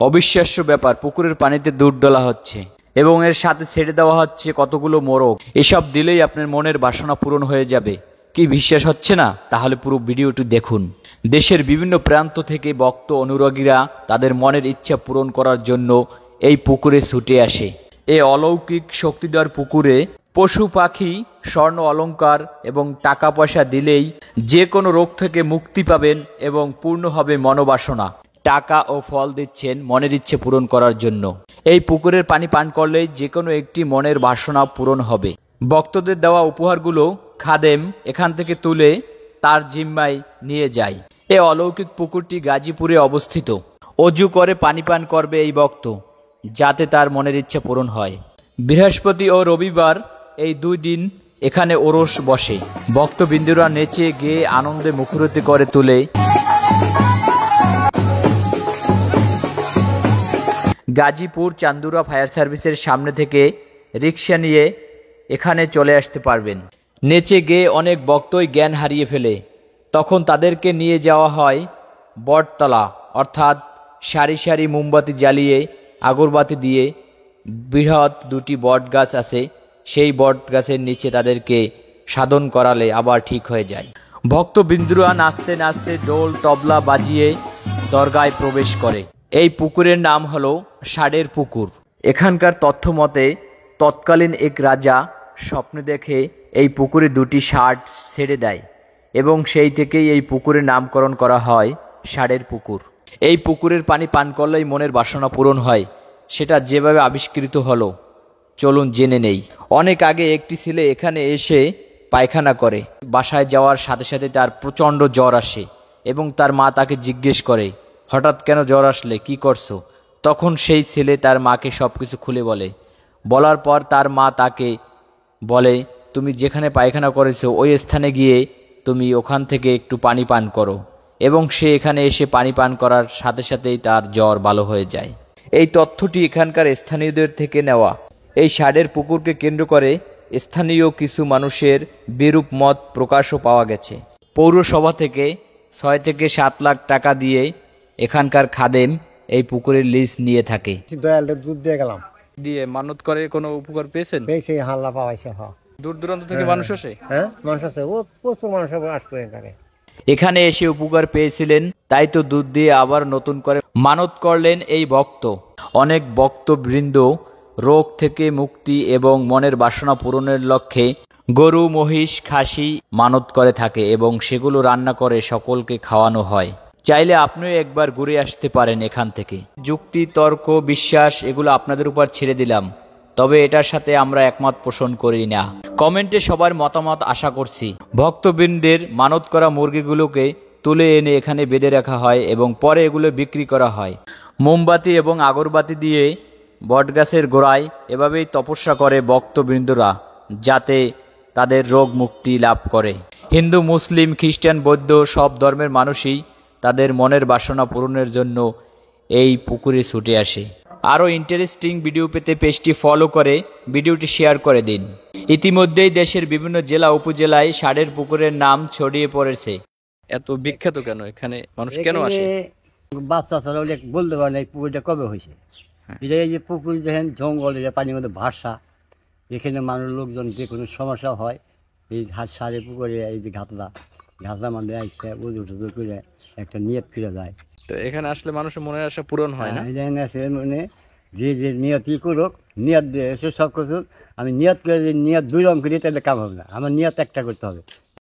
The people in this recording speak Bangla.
অবিশ্বাস্য ব্যাপার, পুকুরের পানিতে দুধ ডলা হচ্ছে এবং এর সাথে ছেড়ে দেওয়া হচ্ছে কতগুলো মোরগ। এসব দিলেই আপনার মনের বাসনা পূরণ হয়ে যাবে। কি বিশ্বাস হচ্ছে না? তাহলে পুরো ভিডিওটি দেখুন। দেশের বিভিন্ন প্রান্ত থেকে ভক্ত অনুরাগীরা তাদের মনের ইচ্ছা পূরণ করার জন্য এই পুকুরে ছুটে আসে। এই অলৌকিক শক্তিধর পুকুরে পশু পাখি, স্বর্ণ অলংকার এবং টাকা পয়সা দিলেই যে কোনো রোগ থেকে মুক্তি পাবেন এবং পূর্ণ হবে মনোবাসনা। টাকা ও ফল দিচ্ছেন মনের ইচ্ছে পূরণ করার জন্য। এই পুকুরের পানি পান করলেই যে কোনো একটি মনের বাসনা পূরণ হবে। ভক্তদের দেওয়া উপহারগুলো খাদেম এখান থেকে তুলে তার জিম্মায় নিয়ে যায়। এই অলৌকিক পুকুরটি গাজীপুরে অবস্থিত। অজু করে পানি পান করবে এই ভক্ত, যাতে তার মনের ইচ্ছা পূরণ হয়। বৃহস্পতি ও রবিবার এই 2 দিন এখানে ওরস বসে। ভক্তবৃন্দরা নেচে গেয়ে আনন্দে মুখরিত করে তোলে। গাজীপুর চান্দুরা ফায়ার সার্ভিসের সামনে থেকে রিক্সা নিয়ে এখানে চলে আসতে পারবেন। নেচে গেয়ে অনেক ভক্তই জ্ঞান হারিয়ে ফেলে। তখন তাদেরকে নিয়ে যাওয়া হয় বটতলা, অর্থাৎ সারি সারি মোমবাতি জ্বালিয়ে আগরবাতি দিয়ে বৃহৎ 2টি বট গাছ আছে, সেই বট গাছের নিচে তাদেরকে সাধন করালে আবার ঠিক হয়ে যায়। ভক্তবৃন্দরা নাচতে নাচতে ডোল তবলা বাজিয়ে দরগায় প্রবেশ করে। এই পুকুরের নাম হলো ষাঁড়ের পুকুর। এখানকার তথ্য মতে তৎকালীন এক রাজা স্বপ্নে দেখে এই পুকুরে 2টি ষাঁড় ছেড়ে দেয় এবং সেই থেকেই এই পুকুরের নামকরণ করা হয় ষাঁড়ের পুকুর। এই পুকুরের পানি পান করলেই মনের বাসনা পূরণ হয়। সেটা যেভাবে আবিষ্কৃত হলো চলুন জেনে নেই। অনেক আগে একটি ছেলে এখানে এসে পায়খানা করে। বাসায় যাওয়ার সাথে সাথে তার প্রচণ্ড জ্বর আসে এবং তার মা তাকে জিজ্ঞেস করে, হঠাৎ কেন জ্বর আসলে, কি করছো? তখন সেই ছেলে তার মাকে সব কিছু খুলে বলে। বলার পর তার মা তাকে বলে, তুমি যেখানে পায়খানা করেছো ওই স্থানে গিয়ে তুমি ওখান থেকে একটু পানি পান করো, এবং সে এখানে এসে পানি পান করার সাথে সাথেই তার জ্বর ভালো হয়ে যায়। এই তথ্যটি এখানকার স্থানীয়দের থেকে নেওয়া। এই ষাঁড়ের পুকুরকে কেন্দ্র করে স্থানীয় কিছু মানুষের বিরূপ মত প্রকাশও পাওয়া গেছে। পৌরসভা থেকে 6 থেকে 7 লাখ টাকা দিয়ে এখানকার খাদেম এই পুকুরের লিজ নিয়ে থাকে। দয়ালের দুধ দিয়ে গেলাম, দিয়ে মানত করে কোনো উপকার পেয়েছেন? পেয়েছে, হাল্লা পাওয়াইছে। দূর দূরান্ত থেকে মানুষ আসে? হ্যাঁ, মানুষ আছে, ও প্রচুর মানুষ আসবে এখানে। এখানে এসে উপকার পেয়েছিলেন, তাই তো দুধ দিয়ে আবার নতুন করে মানত করলেন এই ভক্ত। অনেক ভক্তবৃন্দ রোগ থেকে মুক্তি এবং মনের বাসনা পূরণের লক্ষ্যে গরু, মহিষ, খাসি মানত করে থাকে এবং সেগুলো রান্না করে সকলকে খাওয়ানো হয়। চাইলে আপনিও একবার ঘুরে আসতে পারেন এখান থেকে। যুক্তি, তর্ক, বিশ্বাস এগুলো আপনাদের উপর ছেড়ে দিলাম, তবে এটার সাথে আমরা একমত পোষণ করি না। কমেন্টে সবার মতামত আশা করছি। ভক্তবৃন্দের মানত করা মুরগিগুলোকে তুলে এনে এখানে বেঁধে রাখা হয় এবং পরে এগুলো বিক্রি করা হয়। মোমবাতি এবং আগরবাতি দিয়ে বটগাছের গোড়ায় এভাবেই তপস্যা করে ভক্তবৃন্দরা, যাতে তাদের রোগ মুক্তি লাভ করে। হিন্দু, মুসলিম, খ্রিস্টান, বৌদ্ধ সব ধর্মের মানুষই তাদের মনের বাসনা পূরণের জন্য এই পুকুরে ছুটে আসে। আরও ইন্টারেস্টিং ভিডিও পেতে পেজটি ফলো করে ভিডিওটি শেয়ার করে দিন। ইতিমধ্যেই দেশের বিভিন্ন জেলা উপজেলায় ষাঁড়ের পুকুরের নাম ছড়িয়ে পড়েছে। এত বিখ্যাত কেন? এখানে মানুষ কেন আসে? বাচ্চা ছাড়া বলতে পারে না এই পুকুরটা কবে হয়েছে। এটা এই যে পুকুর দেখেন, জঙ্গল, এটা পানির মধ্যে ভাষা, এখানে মানুষ লোকজন যে কোনো সমস্যা হয় এই ষাঁড়ের পুকুরে এই যে ঘাতলা মধ্যে আসছে উজু টুজু করে একটা নিয়ত ফিরে যায়। তো এখানে আসলে মানুষের মনের আশা পূরণ হয় না? এখানে আসে মানে যে নিয়ত ই করুক, নিয়ত দিয়ে সব কিছু আমি নিয়ত করে, নিয়ত 2 রকম করি তাহলে কাম হবে না। আমার নিয়ত একটা করতে হবে।